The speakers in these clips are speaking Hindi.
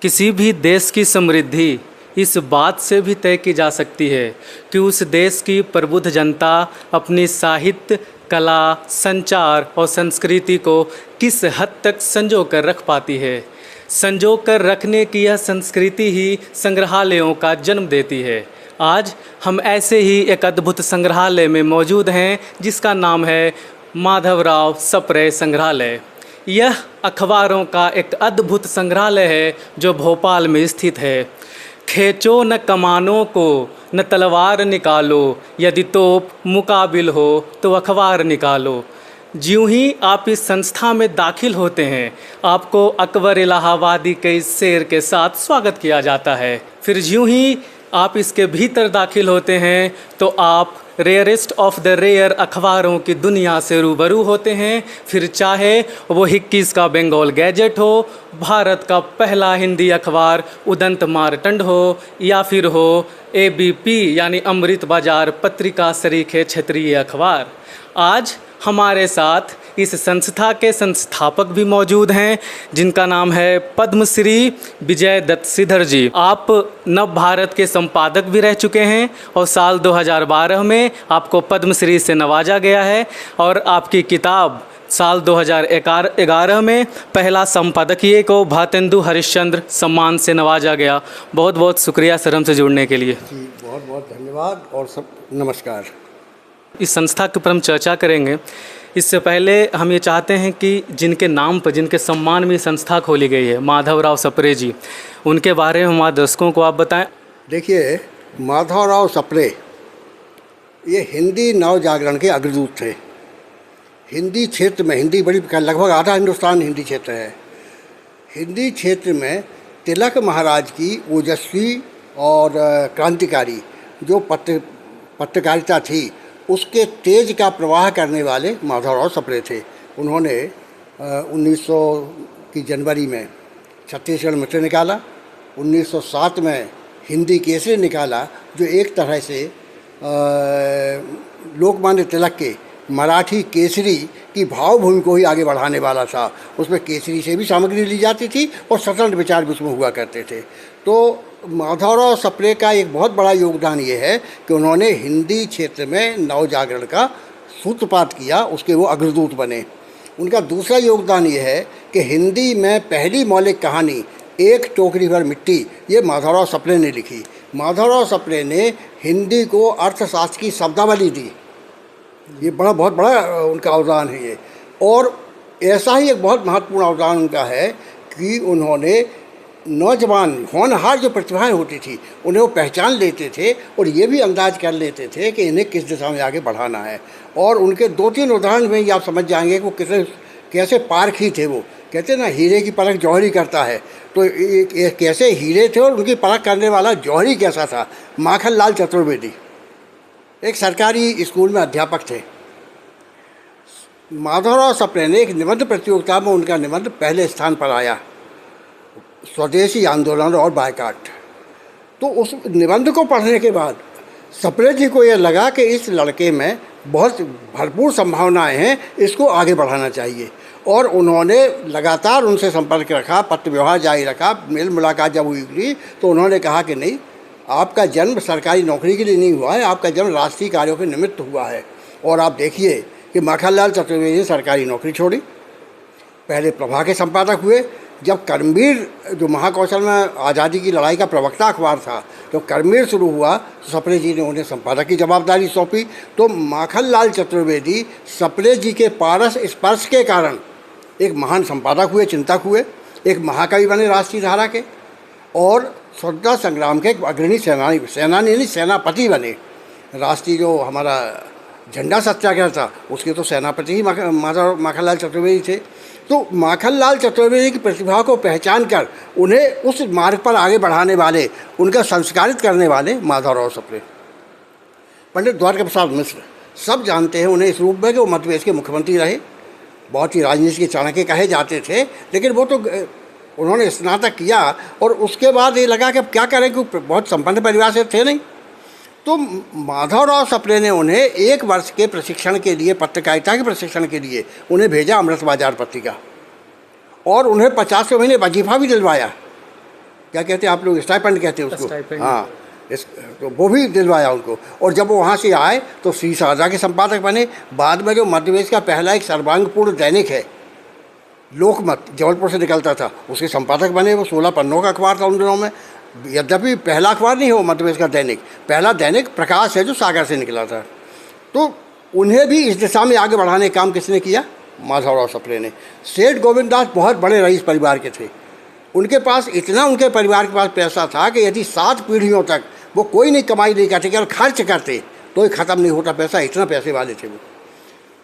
किसी भी देश की समृद्धि इस बात से भी तय की जा सकती है कि उस देश की प्रबुद्ध जनता अपनी साहित्य, कला, संचार और संस्कृति को किस हद तक संजो कर रख पाती है। संजो कर रखने की यह संस्कृति ही संग्रहालयों का जन्म देती है। आज हम ऐसे ही एक अद्भुत संग्रहालय में मौजूद हैं जिसका नाम है माधवराव सप्रे संग्रहालय। यह अखबारों का एक अद्भुत संग्रहालय है जो भोपाल में स्थित है। खींचो न कमानों को, न तलवार निकालो, यदि तोप मुकाबिल हो तो अखबार निकालो। ज्यों ही आप इस संस्था में दाखिल होते हैं, आपको अकबर इलाहाबादी के इस शेर के साथ स्वागत किया जाता है। फिर ज्यों ही आप इसके भीतर दाखिल होते हैं तो आप रेयरेस्ट ऑफ द रेयर अखबारों की दुनिया से रूबरू होते हैं। फिर चाहे वो 21 का बंगाल गैजेट हो, भारत का पहला हिंदी अखबार उदंत मार्तंड हो, या फिर हो ABP यानी अमृत बाजार पत्रिका सरीखे क्षेत्रीय अखबार। आज हमारे साथ इस संस्था के संस्थापक भी मौजूद हैं जिनका नाम है पद्मश्री विजय दत्त श्रीधर जी। आप नव भारत के संपादक भी रह चुके हैं और साल 2012 में आपको पद्मश्री से नवाजा गया है और आपकी किताब साल 2011 में पहला संपादकीय को भारतेंदु हरिश्चंद्र सम्मान से नवाजा गया। बहुत बहुत शुक्रिया सर हमसे जुड़ने के लिए। जी बहुत बहुत धन्यवाद और सब नमस्कार। इस संस्था के ऊपर हम चर्चा करेंगे। इससे पहले हम ये चाहते हैं कि जिनके नाम पर, जिनके सम्मान में संस्था खोली गई है, माधवराव सप्रे जी, उनके बारे में हमारे दर्शकों को आप बताएं। देखिए, माधवराव सप्रे ये हिंदी नव जागरण के अग्रदूत थे। हिंदी क्षेत्र में, हिंदी बड़ी लगभग आधा हिंदुस्तान हिंदी क्षेत्र है। हिंदी क्षेत्र में तिलक महाराज की ओजस्वी और क्रांतिकारी जो पत्रकारिता थी उसके तेज का प्रवाह करने वाले माधवराव सप्रे थे। उन्होंने 1900 की जनवरी में छत्तीसगढ़ मित्र निकाला, 1907 में हिंदी केसरी निकाला जो एक तरह से लोकमान्य तिलक के मराठी केसरी की भावभूमि को ही आगे बढ़ाने वाला था। उसमें केसरी से भी सामग्री ली जाती थी और स्वतंत्र विचार भी उसमें हुआ करते थे। तो माधवराव सप्रे का एक बहुत बड़ा योगदान ये है कि उन्होंने हिंदी क्षेत्र में नव जागरण का सूत्रपात किया, उसके वो अग्रदूत बने। उनका दूसरा योगदान ये है कि हिंदी में पहली मौलिक कहानी एक टोकरी भर मिट्टी ये माधवराव सप्रे ने लिखी। माधवराव सप्रे ने हिंदी को अर्थशास्त्र की शब्दावली दी। ये बहुत बड़ा उनका अवदान है ये। और ऐसा ही एक बहुत महत्वपूर्ण अवदान उनका है कि उन्होंने नौजवान होनहार जो प्रतिभाएं होती थी उन्हें वो पहचान लेते थे और ये भी अंदाज कर लेते थे कि इन्हें किस दिशा में आगे बढ़ाना है। और उनके 2-3 उदाहरण में ही आप समझ जाएंगे कि वो कैसे पारखी थे। वो कहते ना, हीरे की परख जौहरी करता है, तो एक कैसे हीरे थे और उनकी परख करने वाला जौहरी कैसा था। माखनलाल चतुर्वेदी एक सरकारी स्कूल में अध्यापक थे। माधवराव सप्रे ने एक निबंध प्रतियोगिता में उनका निबंध पहले स्थान पर आया, स्वदेशी आंदोलन और बायकाट। तो उस निबंध को पढ़ने के बाद सप्रे जी को ये लगा कि इस लड़के में बहुत भरपूर संभावनाएं हैं, इसको आगे बढ़ाना चाहिए। और उन्होंने लगातार उनसे संपर्क रखा, पत्र व्यवहार जारी रखा। मेल मुलाकात जब हुई तो उन्होंने कहा कि नहीं, आपका जन्म सरकारी नौकरी के लिए नहीं हुआ है, आपका जन्म राष्ट्रीय कार्यों के निमित्त हुआ है। और आप देखिए कि माखनलाल चतुर्वेदी ने सरकारी नौकरी छोड़ी, पहले प्रभा के संपादक हुए। जब कर्मवीर, जो महाकौशल में आज़ादी की लड़ाई का प्रवक्ता अखबार था, जब कर्मवीर शुरू हुआ तो सप्रे जी ने उन्हें संपादक की जवाबदारी सौंपी। तो माखनलाल चतुर्वेदी सप्रे जी के पारस स्पर्श के कारण एक महान संपादक हुए, चिंतक हुए, एक महाकवि बने राष्ट्रीय धारा के, और स्वतंत्रता संग्राम के एक अग्रणी सेनापति बने। राष्ट्रीय जो हमारा झंडा सत्याग्रह था उसके तो सेनापति ही माखनलाल चतुर्वेदी थे। तो माखनलाल चतुर्वेदी की प्रतिभा को पहचान कर उन्हें उस मार्ग पर आगे बढ़ाने वाले, उनका संस्कारित करने वाले माधवराव सप्रे। पंडित द्वारका प्रसाद मिश्र सब जानते हैं उन्हें इस रूप में कि वो मध्य प्रदेश के मुख्यमंत्री रहे, बहुत ही राजनीति के चाणक्य कहे जाते थे। लेकिन वो तो उन्होंने स्नातक किया और उसके बाद ये लगा कि अब क्या करें, क्योंकि बहुत संपन्न परिवार से थे नहीं। तो माधवराव सप्रे ने उन्हें 1 वर्ष के प्रशिक्षण के लिए, पत्रकारिता के प्रशिक्षण के लिए उन्हें भेजा अमृत बाजार पत्रिका, और उन्हें 50 महीने वजीफा भी दिलवाया। क्या कहते हैं आप लोग, स्टाइपेंड कहते हैं उसको, स्टाइपेंड। हाँ तो वो भी दिलवाया उनको। और जब वो वहाँ से आए तो श्री शारदा के संपादक बने। बाद में जो मध्य प्रदेश का पहला एक सर्वांगपूर्ण दैनिक है लोकमत, जबलपुर से निकलता था, उसके संपादक बने। वो 16 पन्नों का अखबार था उन दिनों में। यद्यपि पहला अखबार नहीं है वो मध्य प्रदेश का दैनिक, पहला दैनिक प्रकाश है जो सागर से निकला था। तो उन्हें भी इस दिशा में आगे बढ़ाने का काम किसने किया? माधवराव सप्रे ने। सेठ गोविंददास बहुत बड़े रईस परिवार के थे। उनके पास इतना, उनके परिवार के पास पैसा था कि यदि 7 पीढ़ियों तक वो कोई नहीं कमाई नहीं करते, केवल खर्च करते तो ही ख़त्म नहीं होता पैसा, इतना पैसे वाले थे वो।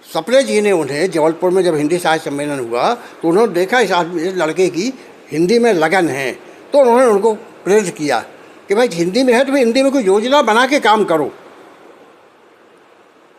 सप्रे जी ने उन्हें जबलपुर में जब हिंदी साहित्य सम्मेलन हुआ तो उन्होंने देखा इस आदमी, इस लड़के की हिंदी में लगन है, तो उन्होंने उनको प्रेरित किया कि भाई हिंदी में है तो हिंदी में कोई योजना बना के काम करो।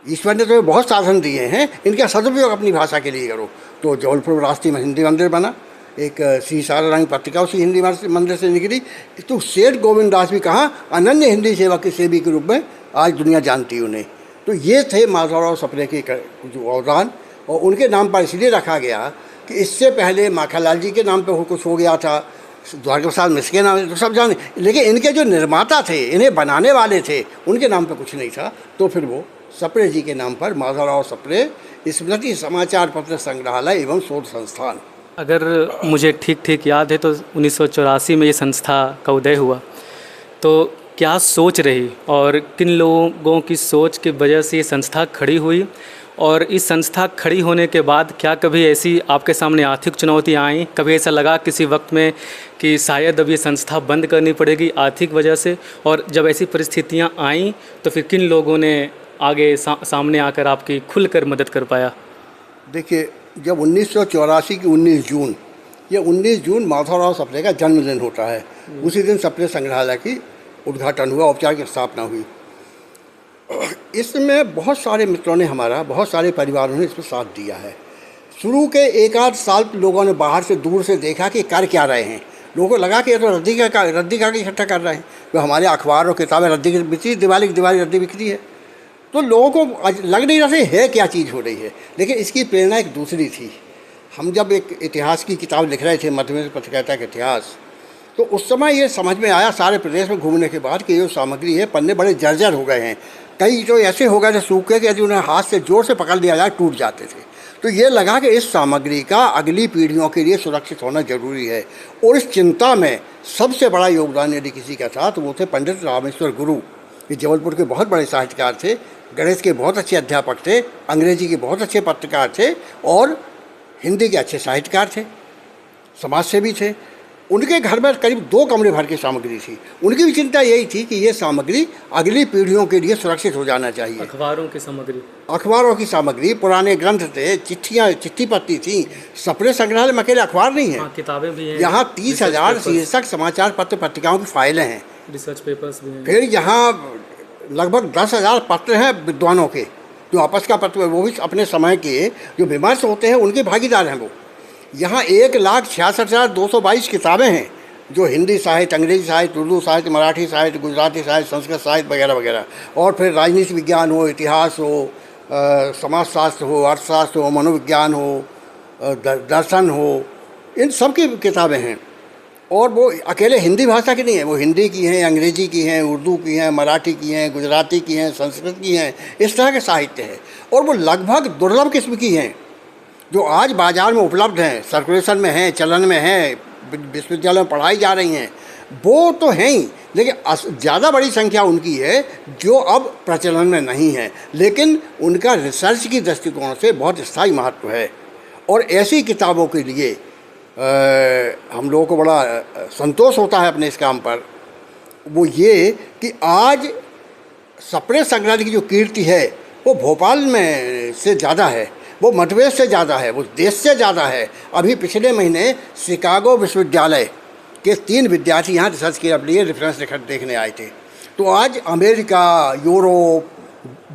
ईश्वर ने तुम्हें बहुत साधन दिए हैं, इनका सदुपयोग अपनी भाषा के लिए करो। तो जबलपुर राष्ट्रीय हिंदी मंदिर बना, एक श्री सारंग पत्रिका उसी हिंदी मंदिर से निकली। तो सेठ गोविंददास भी कहाँ अनन्य हिंदी सेवा के सेवी के रूप में आज दुनिया जानती है उन्हें। तो ये थे माधवराव सप्रे के जो अवदान, और उनके नाम पर इसलिए रखा गया कि इससे पहले माखनलाल जी के नाम पे कुछ हो गया था, द्वारका प्रसाद मिश्र के नाम तो सब जाने, लेकिन इनके जो निर्माता थे, इन्हें बनाने वाले थे, उनके नाम पे कुछ नहीं था। तो फिर वो सप्रे जी के नाम पर माधवराव सप्रे स्मृति समाचार पत्र संग्रहालय एवं शोध संस्थान। अगर मुझे ठीक याद है तो 1984 में ये संस्था का उदय हुआ। तो क्या सोच रही और किन लोगों की सोच की वजह से ये संस्था खड़ी हुई, और इस संस्था खड़ी होने के बाद क्या कभी ऐसी आपके सामने आर्थिक चुनौतियाँ आई? कभी ऐसा लगा किसी वक्त में कि शायद अब ये संस्था बंद करनी पड़ेगी आर्थिक वजह से? और जब ऐसी परिस्थितियाँ आईं तो फिर किन लोगों ने आगे सामने आकर आपकी खुलकर मदद कर पाया? देखिए, जब 1984 की 19 जून, ये 19 जून माधवराव सप्रे का जन्मदिन होता है। उसी दिन सप्रे संग्रहालय की उद्घाटन हुआ, औपचारिक स्थापना हुई। इसमें बहुत सारे मित्रों ने, हमारा बहुत सारे परिवारों ने इसमें साथ दिया है। शुरू के 1 आध साल लोगों ने बाहर से, दूर से देखा कि कर क्या रहे हैं। लोगों को लगा कि ये तो रद्दी का इकट्ठा कर रहे हैं। तो हमारे अखबार और किताबें रद्दी की बिकती, दिवाली की दिवाली रद्दी बिकती है। तो लोगों को लग नहीं रहा था है क्या चीज़ हो रही है। लेकिन इसकी प्रेरणा एक दूसरी थी। हम जब एक इतिहास की किताब लिख रहे थे, मध्य प्रदेश पत्रकारिता का इतिहास, तो उस समय ये समझ में आया सारे प्रदेश में घूमने के बाद कि ये सामग्री है, पन्ने बड़े जर्जर हो गए हैं। कई तो ऐसे हो गए थे सूखे कि यदि उन्हें हाथ से जोर से पकड़ लिया जाए टूट जाते थे। तो ये लगा कि इस सामग्री का अगली पीढ़ियों के लिए सुरक्षित होना जरूरी है। और इस चिंता में सबसे बड़ा योगदान यदि किसी का था तो वो थे पंडित रामेश्वर गुरु। ये जबलपुर के बहुत बड़े साहित्यकार थे, गणित के बहुत अच्छे अध्यापक थे, अंग्रेजी के बहुत अच्छे पत्रकार थे और हिंदी के अच्छे साहित्यकार थे, समाज सेवी थे। उनके घर में करीब 2 कमरे भर की सामग्री थी। उनकी भी चिंता यही थी कि ये सामग्री अगली पीढ़ियों के लिए सुरक्षित हो जाना चाहिए। अखबारों की सामग्री, अखबारों की सामग्री, पुराने ग्रंथ थे, चिट्ठियाँ, चिट्ठी पत्री थी। सप्रे संग्रहालय में अकेले अखबार नहीं है, हाँ, किताबें भी हैं। यहाँ 30,000 शीर्षक समाचार पत्र पत्रिकाओं की फाइलें हैं, रिसर्च पेपर्स भी हैं। फिर यहाँ लगभग 10,000 पत्र हैं विद्वानों के, जो आपस का पत्र, वो भी अपने समय के जो विमर्श होते हैं उनके भागीदार हैं वो। यहाँ 1,66,222 किताबें हैं जो हिंदी साहित्य, अंग्रेजी साहित्य, उर्दू साहित्य, मराठी साहित्य, गुजराती साहित्य, संस्कृत साहित्य वगैरह वगैरह। और फिर राजनीति विज्ञान हो, इतिहास हो, समाजशास्त्र हो, अर्थशास्त्र हो, मनोविज्ञान हो, दर्शन हो, इन सब की किताबें हैं। और वो अकेले हिंदी भाषा की नहीं है, वो हिंदी की हैं, अंग्रेजी की हैं, उर्दू की हैं, मराठी की हैं, गुजराती की हैं, संस्कृत की हैं, इस तरह के साहित्य है। और वो लगभग दुर्लभ किस्म की हैं जो आज बाज़ार में उपलब्ध हैं, सर्कुलेशन में हैं, चलन में हैं, विश्वविद्यालय में पढ़ाई जा रही हैं, वो तो हैं ही। लेकिन ज़्यादा बड़ी संख्या उनकी है जो अब प्रचलन में नहीं है, लेकिन उनका रिसर्च की दृष्टिकोण से बहुत स्थायी महत्व है। और ऐसी किताबों के लिए हम लोगों को बड़ा संतोष होता है अपने इस काम पर। वो ये कि आज सप्रे संग्रहालय की जो कीर्ति है वो भोपाल में से ज़्यादा है, वो मध्य प्रदेश से ज़्यादा है, वो देश से ज़्यादा है। अभी पिछले महीने शिकागो विश्वविद्यालय के 3 विद्यार्थी यहाँ रिसर्च के लिए रेफरेंस रिकॉर्ड देखने आए थे। तो आज अमेरिका, यूरोप,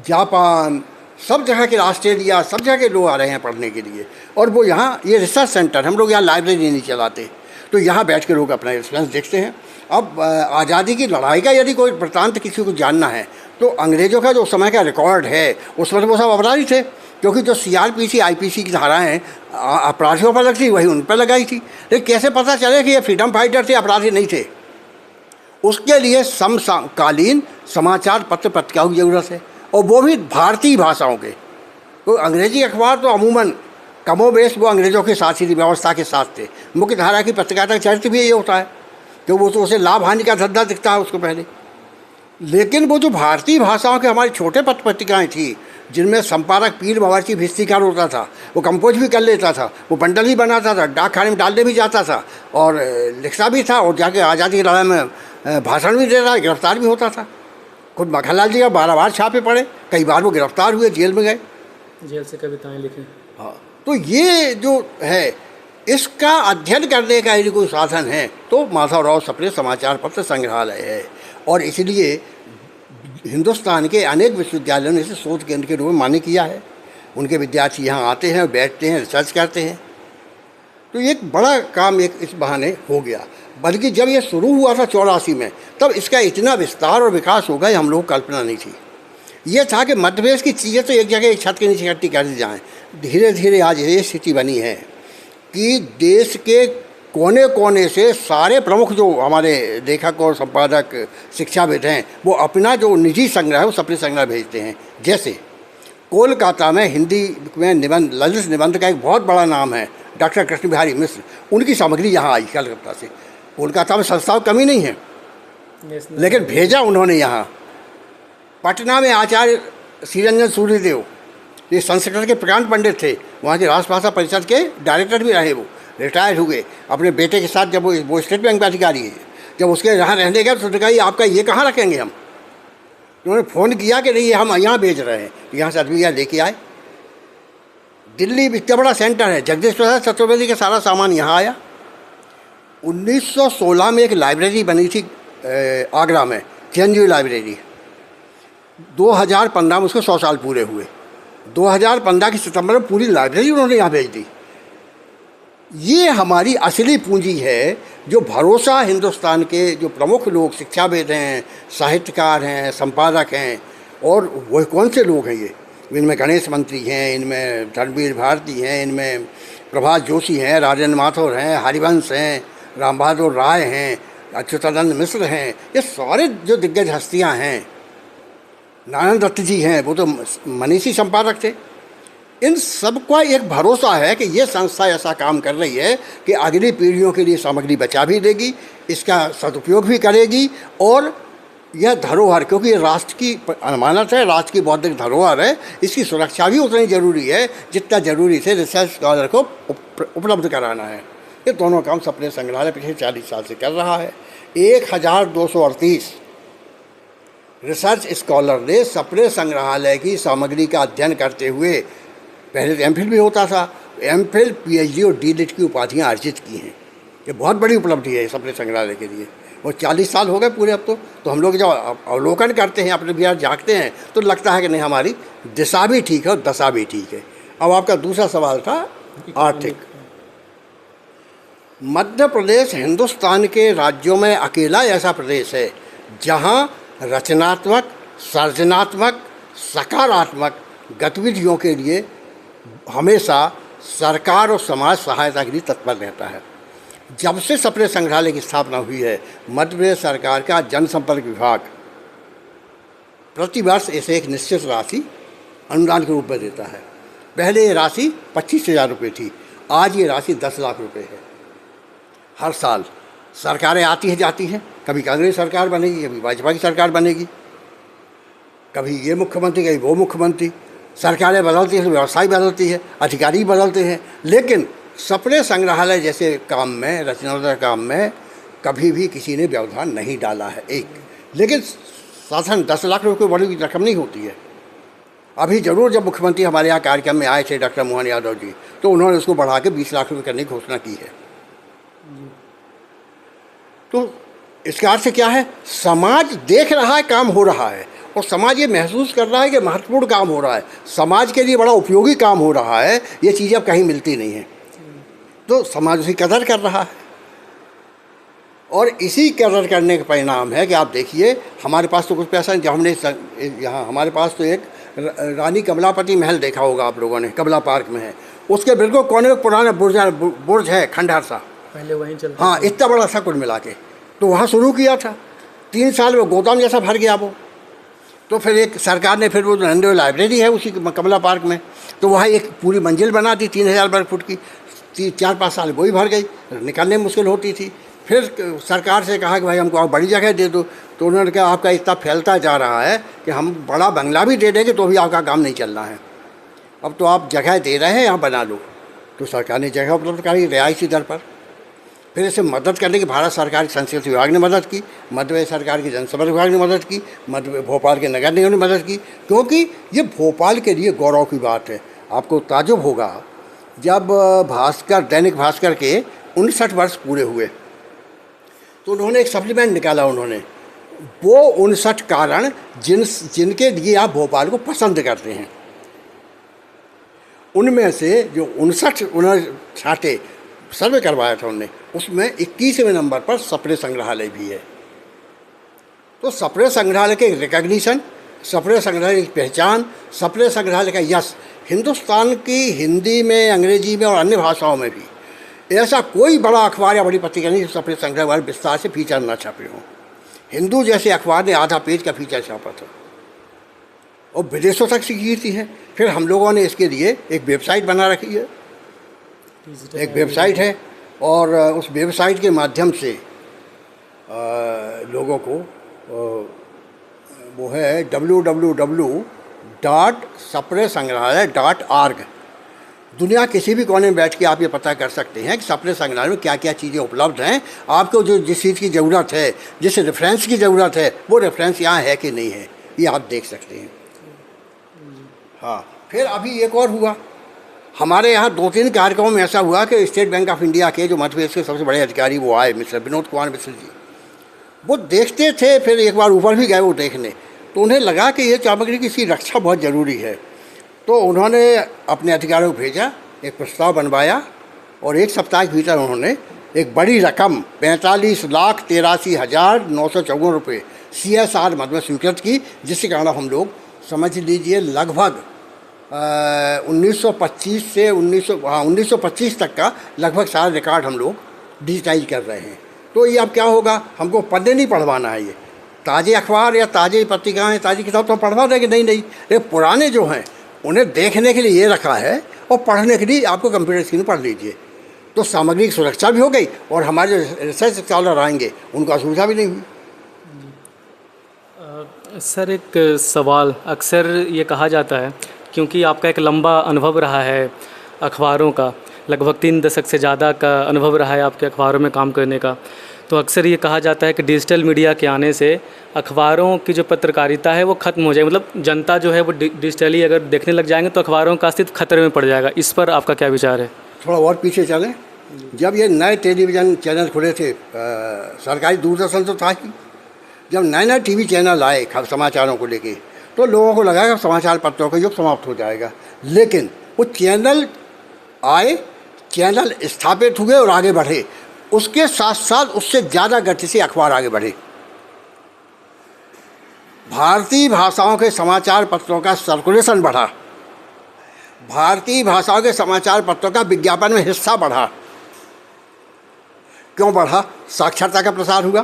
जापान, सब जगह के, ऑस्ट्रेलिया, सब जगह के लोग आ रहे हैं पढ़ने के लिए। और वो यहाँ, ये रिसर्च सेंटर, हम लोग यहाँ लाइब्रेरी नहीं चलाते, तो यहाँ बैठ के लोग अपना रेफरेंस देखते हैं। अब आज़ादी की लड़ाई का यदि कोई वृत्तांत किसी को जानना है तो अंग्रेज़ों का जो समय का रिकॉर्ड है उसमें तो वो सब अपराधी थे, क्योंकि जो CRPC, IPC की धाराएँ अपराधियों पर लगती वही उन पर लगाई थी। लेकिन कैसे पता चले कि ये फ्रीडम फाइटर थे, अपराधी नहीं थे? उसके लिए समकालीन समाचार पत्र पत्रिकाओं की ज़रूरत है, और वो भी भारतीय भाषाओं के। तो अंग्रेजी अखबार तो अमूमन कमोबेश वो अंग्रेज़ों के साथ ही व्यवस्था के साथ थे। मुख्य धारा की पत्रकारिता का चरित्र भी ये होता है कि वो तो उसे लाभ हानि का धंधा दिखता है उसको पहले। लेकिन वो जो भारतीय भाषाओं के हमारे छोटे पत्र पत्रिकाएँ थी, जिनमें संपादक पीर बावर्ची भिस्तीकार होता था, वो कंपोज भी कर लेता था, वो बंडल भी बनाता था, डाक खाने में डालने भी जाता था और लिखता भी था, और जाके आज़ादी की लड़ाई में भाषण भी दे रहा, गिरफ्तार भी होता था। खुद मक्खनलाल जी का 12 बार छापे पड़े, कई बार वो गिरफ्तार हुए, जेल में गए, जेल से कविताएं लिखी। हाँ, तो ये जो है इसका अध्ययन करने का यदि कोई साधन है तो माधवराव सप्रे समाचार पत्र संग्रहालय है। और इसलिए हिंदुस्तान के अनेक विश्वविद्यालयों ने इसे शोध केंद्र के रूप में मान्य किया है। उनके विद्यार्थी यहाँ आते हैं, बैठते हैं, रिसर्च करते हैं। तो एक बड़ा काम एक इस बहाने हो गया। बल्कि जब ये शुरू हुआ था 84 में, तब इसका इतना विस्तार और विकास होगा हम लोग कल्पना नहीं थी। ये था कि मध्य प्रदेश की चीज़ें तो एक जगह एक छत के नीचे इकट्ठी कर दी जाएँ। धीरे धीरे आज ये स्थिति बनी है कि देश के कोने कोने से सारे प्रमुख जो हमारे लेखक और संपादक शिक्षाविद हैं, वो अपना जो निजी संग्रह है वो सप्रे संग्रह भेजते हैं। जैसे कोलकाता में हिंदी में निबंध, ललित निबंध का एक बहुत बड़ा नाम है डॉक्टर कृष्ण बिहारी मिश्र, उनकी सामग्री यहाँ आई कलकत्ता से। कोलकाता में संस्थाओं की कमी नहीं है, लेकिन भेजा उन्होंने यहाँ। पटना में आचार्य श्रीरंजन सूर्यदेव, ये संस्कृत के प्रकांड पंडित थे, वहाँ के राष्ट्रभाषा परिषद के डायरेक्टर भी रहे। वो रिटायर हुए अपने बेटे के साथ। जब वो स्टेट बैंक का अधिकारी है, जब उसके यहाँ रहने गए तो कहा आपका ये कहाँ रखेंगे हम। उन्होंने फ़ोन किया कि नहीं हम यहाँ भेज रहे हैं, यहाँ से आदमी लेके आए। दिल्ली इतना बड़ा सेंटर है, जगदीश प्रसाद चतुर्वेदी का सारा सामान यहाँ आया। 1916 में एक लाइब्रेरी बनी थी आगरा में, चिरंजीवी लाइब्रेरी। 2015 में उसको 100 साल पूरे हुए। 2015 के सितंबर में पूरी लाइब्रेरी उन्होंने यहाँ भेज दी। ये हमारी असली पूंजी है, जो भरोसा हिंदुस्तान के जो प्रमुख लोग शिक्षाविद हैं, साहित्यकार हैं, संपादक हैं, और वह कौन से लोग हैं ये, इनमें गणेश मंत्री हैं, इनमें धर्मवीर भारती हैं, इनमें प्रभात जोशी हैं, राजेंद्र माथुर हैं, हरिवंश हैं, राम बहादुर राय हैं, अच्युतानंद मिश्र हैं, ये सारे जो दिग्गज हस्तियाँ हैं। नारायण दत्त जी हैं, वो तो मनीषी संपादक थे। इन सबका एक भरोसा है कि ये संस्था ऐसा काम कर रही है कि अगली पीढ़ियों के लिए सामग्री बचा भी देगी, इसका सदुपयोग भी करेगी, और यह धरोहर, क्योंकि ये राष्ट्र की अमानत है, राष्ट्र की बौद्धिक धरोहर है, इसकी सुरक्षा भी उतनी ज़रूरी है जितना ज़रूरी से रिसर्च स्कॉलर को उपलब्ध कराना है। ये दोनों काम सप्रे संग्रहालय पिछले 40 साल से कर रहा है। 1238 रिसर्च स्कॉलर ने सप्रे संग्रहालय की सामग्री का अध्ययन करते हुए, पहले तो एमफिल भी होता था, एमफिल, पीएचडी और डीलिट की उपाधियां अर्जित की हैं। ये बहुत बड़ी उपलब्धि है सप्रे संग्रहालय के लिए। और 40 साल हो गए पूरे अब तो हम लोग जब अवलोकन करते हैं, अपने बिहार झाँकते हैं, तो लगता है कि नहीं हमारी दिशा भी ठीक है और दशा भी ठीक है। अब आपका दूसरा सवाल था आर्थिक। मध्य प्रदेश हिंदुस्तान के राज्यों में अकेला ऐसा प्रदेश है जहाँ रचनात्मक, सृजनात्मक, सकारात्मक गतिविधियों के लिए हमेशा सरकार और समाज सहायता के लिए तत्पर रहता है। जब से सप्रे संग्रहालय की स्थापना हुई है, मध्य प्रदेश सरकार का जनसंपर्क विभाग प्रतिवर्ष इसे एक निश्चित राशि अनुदान के रूप में देता है। पहले ये राशि 25,000 रुपये थी, आज ये राशि 10 लाख रुपये है। हर साल सरकारें आती हैं जाती हैं, कभी कांग्रेस सरकार बनेगी, कभी भाजपा की सरकार बनेगी, कभी ये मुख्यमंत्री, कभी वो मुख्यमंत्री, सरकारें बदलती हैं, व्यवसाय बदलती है, अधिकारी बदलते हैं, लेकिन सप्रे संग्रहालय जैसे काम में, रचनात्मक काम में कभी भी किसी ने व्यवधान नहीं डाला है। एक लेकिन साधन 10 लाख रुपये कोई बड़ी रकम नहीं होती है। अभी जरूर जब मुख्यमंत्री हमारे यहाँ कार्यक्रम में आए थे डॉक्टर मोहन यादव जी, तो उन्होंने उसको बढ़ा के 20 लाख रुपये करने की घोषणा की है। तो इसका अर्थ क्या है, समाज देख रहा है काम हो रहा है, और समाज ये महसूस कर रहा है कि महत्वपूर्ण काम हो रहा है, समाज के लिए बड़ा उपयोगी काम हो रहा है। ये चीज़ अब कहीं मिलती नहीं है, तो समाज उसकी कदर कर रहा है। और इसी कदर करने का परिणाम है कि आप देखिए, हमारे पास तो कुछ पैसा नहीं, जब हमने यहाँ हमारे पास तो एक रानी कमलापति महल देखा होगा आप लोगों ने, कमला पार्क में है, उसके बिल्कुल कोने में पुराना बुर्ज है, खंडहर सा, पहले वहीं चलता। हाँ, इतना बड़ा सा कुल मिला के, तो वहाँ शुरू किया था। 3 साल में गोदाम जैसा भर गया वो। तो फिर एक सरकार ने फिर वो नरेंद्र लाइब्रेरी है उसी कमला पार्क में, तो वहाँ एक पूरी मंजिल बना दी 3000 वर्ग फुट की। 4-5 साल वही भर गई, निकालने में मुश्किल होती थी। फिर सरकार से कहा कि भाई हमको आप बड़ी जगह दे दो, तो उन्होंने कहा आपका इतना फैलता जा रहा है कि हम बड़ा बंगला भी दे देंगे तो भी आपका काम नहीं चलना है, अब तो आप जगह दे रहे हैं यहाँ बना लो। तो सरकार ने जगह उपलब्ध कराई रियायती दर पर। फिर इसे मदद करने की भारत सरकार की संस्कृति विभाग ने मदद की, मध्य प्रदेश सरकार की जनसंपर्क विभाग ने मदद की, भोपाल के नगर निगम ने मदद की, क्योंकि ये भोपाल के लिए गौरव की बात है। आपको ताजुब होगा जब दैनिक भास्कर के 59 वर्ष पूरे हुए तो उन्होंने एक सप्लीमेंट निकाला। उन्होंने वो 59 कारण जिनके लिए आप भोपाल को पसंद करते हैं, उनमें से जो 59 उन्होंने छाटे सर्वे करवाया था उन्होंने, उसमें 21वें नंबर पर सप्रे संग्रहालय भी है। तो सप्रे संग्रहालय के रिकग्निशन, सप्रे संग्रहालय की पहचान, सप्रे संग्रहालय का यश हिंदुस्तान की हिंदी में, अंग्रेजी में और अन्य भाषाओं में भी ऐसा कोई बड़ा अखबार या बड़ी पत्रिका नहीं जो सप्रे संग्रहालय विस्तार से फीचर न छापे हों। हिंदू जैसे अखबार ने आधा पेज का फीचर छापा था और विदेशों तक से कीर्ति है। फिर हम लोगों ने इसके लिए एक वेबसाइट बना रखी है, एक वेबसाइट है, और उस वेबसाइट के माध्यम से लोगों को वो है www.sapresangrahalaya.org। दुनिया किसी भी कोने में बैठ के आप ये पता कर सकते हैं कि सप्रे संग्रहालय में क्या क्या चीज़ें उपलब्ध हैं। आपको जो जिस चीज़ की ज़रूरत है, जिस रेफरेंस की ज़रूरत है, वो रेफरेंस यहाँ है कि नहीं है, ये आप देख सकते हैं। हाँ, फिर अभी एक और हुआ हमारे यहाँ 2-3 कार्यक्रमों में ऐसा हुआ कि स्टेट बैंक ऑफ इंडिया के जो मध्य प्रदेश के सबसे बड़े अधिकारी वो आए, मिस्टर विनोद कुमार मिश्र जी। वो देखते थे, फिर एक बार ऊपर भी गए वो देखने, तो उन्हें लगा कि ये सामग्री की इसकी रक्षा बहुत ज़रूरी है। तो उन्होंने अपने अधिकारियों को भेजा, एक प्रस्ताव बनवाया और 1 सप्ताह के भीतर उन्होंने एक बड़ी रकम 45,83,954 रुपये CSR मद में स्वीकृत की, जिसके कारण हम लोग समझ लीजिए लगभग 1925 तक का लगभग सारा रिकॉर्ड हम लोग डिजिटाइज कर रहे हैं। तो ये अब क्या होगा, हमको पन्ने नहीं पढ़वाना है, ये ताज़े अखबार या ताज़े पत्रिकाएँ, ताज़ी किताब तो पढ़वा देंगे, नहीं, ये पुराने जो हैं उन्हें देखने के लिए ये रखा है और पढ़ने के लिए आपको कंप्यूटर स्क्रीन पढ़ लीजिए। तो सामग्री की सुरक्षा भी हो गई और हमारे जो रिसर्च स्कॉलर आएंगे उनको असुविधा भी नहीं हुई। सर, एक सवाल, अक्सर ये कहा जाता है, क्योंकि आपका एक लंबा अनुभव रहा है अखबारों का, लगभग 3 दशक से ज़्यादा का अनुभव रहा है आपके अखबारों में काम करने का, तो अक्सर ये कहा जाता है कि डिजिटल मीडिया के आने से अखबारों की जो पत्रकारिता है वो ख़त्म हो जाएगी, मतलब जनता जो है वो डिजिटली अगर देखने लग जाएंगे तो अखबारों का अस्तित्व खतरे में पड़ जाएगा। इस पर आपका क्या विचार है? थोड़ा और पीछे चलें, जब ये नए टेलीविज़न चैनल खुले थे, सरकारी दूरदर्शन तो था ही, जब नए टीवी चैनल आए समाचारों को लेके, तो लोगों को लगा कि समाचार पत्रों का युग समाप्त हो जाएगा। लेकिन वो चैनल आए, चैनल स्थापित हुए और आगे बढ़े, उसके साथ साथ उससे ज़्यादा गति से अखबार आगे बढ़े। भारतीय भाषाओं के समाचार पत्रों का सर्कुलेशन बढ़ा, भारतीय भाषाओं के समाचार पत्रों का विज्ञापन में हिस्सा बढ़ा। क्यों बढ़ा? साक्षरता का प्रसार हुआ।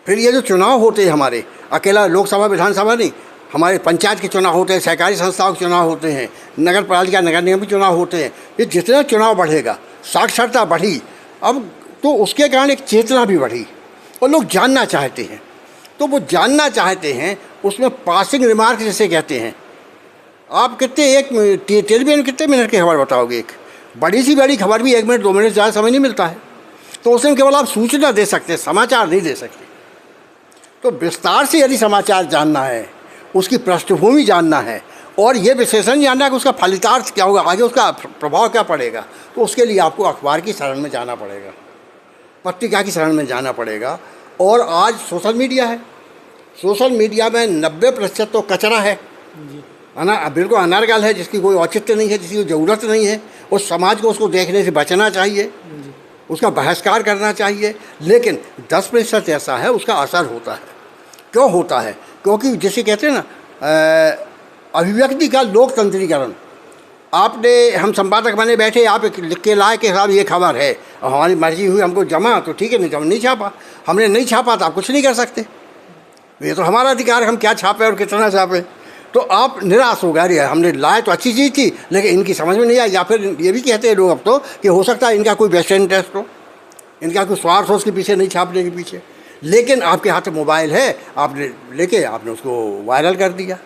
फिर ये जो चुनाव होते हैं हमारे, अकेला लोकसभा विधानसभा नहीं, हमारे पंचायत के चुनाव होते हैं, सहकारी संस्थाओं के चुनाव होते हैं, नगर पालिका नगर निगम के चुनाव होते हैं। ये जितना चुनाव बढ़ेगा, साक्षरता बढ़ी, अब तो उसके कारण एक चेतना भी बढ़ी और लोग जानना चाहते हैं। तो वो जानना चाहते हैं, उसमें पासिंग रिमार्क जिसे कहते हैं। आप कितने एक टेलीविजन में कितने मिनट की खबर बताओगे? एक बड़ी सी बड़ी खबर भी 1 मिनट 2 मिनट ज़्यादा समय नहीं मिलता है। तो उसमें केवल आप सूचना दे सकते हैं, समाचार नहीं दे सकते। तो विस्तार से यदि समाचार जानना है, उसकी पृष्ठभूमि जानना है और ये विशेषण जानना है कि उसका फलितार्थ क्या होगा, आगे उसका प्रभाव क्या पड़ेगा, तो उसके लिए आपको अखबार की शरण में जाना पड़ेगा, पत्रिका की शरण में जाना पड़ेगा। और आज सोशल मीडिया है, सोशल मीडिया में 90% तो कचरा है, बिल्कुल अनर्गल है, जिसकी कोई औचित्य नहीं है, जिसकी कोई ज़रूरत नहीं है। उस समाज को उसको देखने से बचना चाहिए, उसका बहिष्कार करना चाहिए। लेकिन 10% ऐसा है उसका असर होता है। क्यों होता है? क्योंकि जिसे कहते हैं ना अभिव्यक्ति का लोकतंत्रीकरण, आपने हम संपादक बने बैठे, आप लिख के लाए कि साहब ये खबर है और हमारी मर्जी हुई हमको जमा, तो ठीक है, नहीं जब नहीं छापा, हमने नहीं छापा तो आप कुछ नहीं कर सकते, ये तो हमारा अधिकार है हम क्या छापें और कितना छापें। तो आप निराश हो गए, अरे हमने लाए तो अच्छी चीज़ थी लेकिन इनकी समझ में नहीं आई, या फिर ये भी कहते हैं लोग अब तो कि हो सकता है इनका कोई बेस्ट इंटरेस्ट हो, इनका कोई स्वार्थ हो उसके पीछे, नहीं छापने के पीछे। लेकिन आपके हाथ में मोबाइल है, आपने लेके आपने उसको वायरल कर दिया,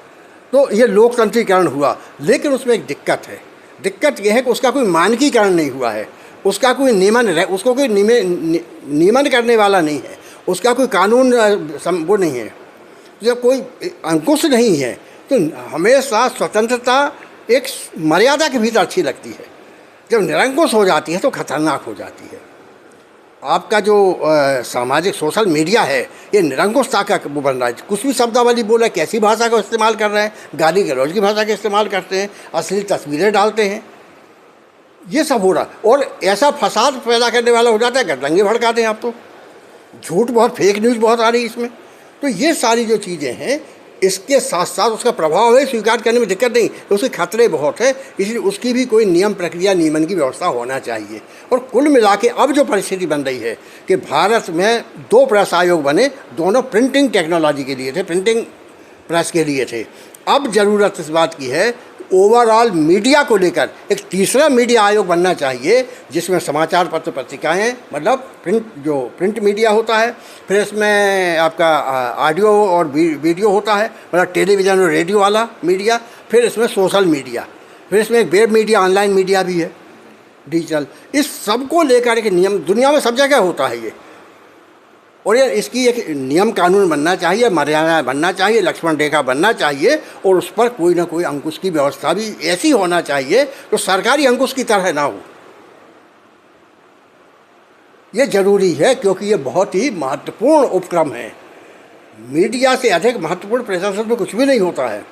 तो ये लोकतंत्रीकरण हुआ। लेकिन उसमें एक दिक्कत है, दिक्कत यह है कि उसका कोई मानकीकरण नहीं हुआ है, उसका कोई नियमन है, उसको कोई नियमन करने वाला नहीं है, उसका कोई कानून वो नहीं है, जब कोई अंकुश नहीं है तो हमेशा स्वतंत्रता एक मर्यादा के भीतर अच्छी लगती है, जब निरंकुश हो जाती है तो खतरनाक हो जाती है। आपका जो सामाजिक सोशल मीडिया है ये निरंकुशता का वो बन रहा है, कुछ भी शब्दावली बोला, कैसी भाषा का इस्तेमाल कर रहे हैं, गाली गलौज की भाषा का इस्तेमाल करते हैं, अश्लील तस्वीरें डालते हैं, ये सब हो रहा है। और ऐसा फसाद पैदा करने वाला हो जाता है, दंगे भड़काते हैं आप, तो झूठ बहुत, फेक न्यूज़ बहुत आ रही है इसमें। तो ये सारी जो चीज़ें हैं, इसके साथ साथ उसका प्रभाव है, स्वीकार करने में दिक्कत नहीं, तो उसके खतरे बहुत है, इसलिए उसकी भी कोई नियम प्रक्रिया नियमन की व्यवस्था होना चाहिए। और कुल मिला के अब जो परिस्थिति बन रही है कि भारत में 2 प्रेस आयोग बने, दोनों प्रिंटिंग टेक्नोलॉजी के लिए थे, प्रिंटिंग प्रेस के लिए थे। अब ज़रूरत इस बात की है ओवरऑल मीडिया को लेकर एक तीसरा मीडिया आयोग बनना चाहिए, जिसमें समाचार पत्र पत्रिकाएँ, मतलब प्रिंट मीडिया होता है, फिर इसमें आपका ऑडियो और वीडियो होता है, मतलब टेलीविज़न और रेडियो वाला मीडिया, फिर इसमें सोशल मीडिया, फिर इसमें एक वेब मीडिया, ऑनलाइन मीडिया भी है, डिजिटल। इस सब को लेकर एक नियम दुनिया में सब जगह होता है ये, और ये इसकी एक नियम कानून बनना चाहिए, मर्यादा बनना चाहिए, लक्ष्मण रेखा बनना चाहिए, और उस पर कोई ना कोई अंकुश की व्यवस्था भी ऐसी होना चाहिए तो सरकारी अंकुश की तरह ना हो। ये ज़रूरी है क्योंकि ये बहुत ही महत्वपूर्ण उपक्रम है। मीडिया से अधिक महत्वपूर्ण प्रशासन में कुछ भी नहीं होता है।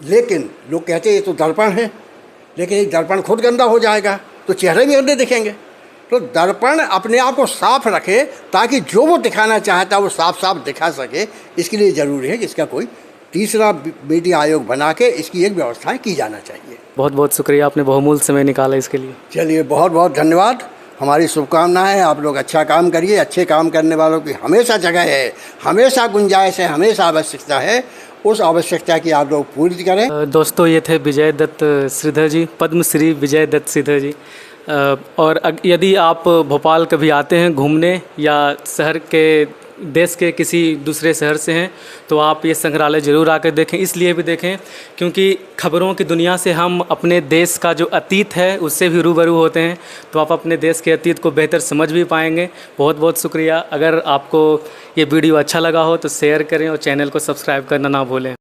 लेकिन लोग कहते हैं ये तो दर्पण है, लेकिन ये दर्पण खुद गंदा हो जाएगा तो चेहरे भी गंदे दिखेंगे। तो दर्पण अपने आप को साफ रखे ताकि जो वो दिखाना चाहता है वो साफ साफ दिखा सके। इसके लिए ज़रूरी है कि इसका कोई तीसरा मीडिया आयोग बना के इसकी एक व्यवस्था की जाना चाहिए। बहुत बहुत शुक्रिया, आपने बहुमूल्य समय निकाला इसके लिए। चलिए, बहुत बहुत धन्यवाद, हमारी शुभकामनाएं। आप लोग अच्छा काम करिए, अच्छे काम करने वालों की हमेशा जगह है, हमेशा गुंजाइश है, हमेशा आवश्यकता है, उस आवश्यकता की आप लोग पूरी करें। दोस्तों, ये थे विजय दत्त श्रीधर जी, पद्मश्री विजय दत्त श्रीधर जी। और यदि आप भोपाल कभी आते हैं घूमने या शहर के देश के किसी दूसरे शहर से हैं तो आप ये संग्रहालय ज़रूर आकर देखें। इसलिए भी देखें क्योंकि खबरों की दुनिया से हम अपने देश का जो अतीत है उससे भी रूबरू होते हैं, तो आप अपने देश के अतीत को बेहतर समझ भी पाएंगे। बहुत बहुत शुक्रिया। अगर आपको ये वीडियो अच्छा लगा हो तो शेयर करें और चैनल को सब्सक्राइब करना ना भूलें।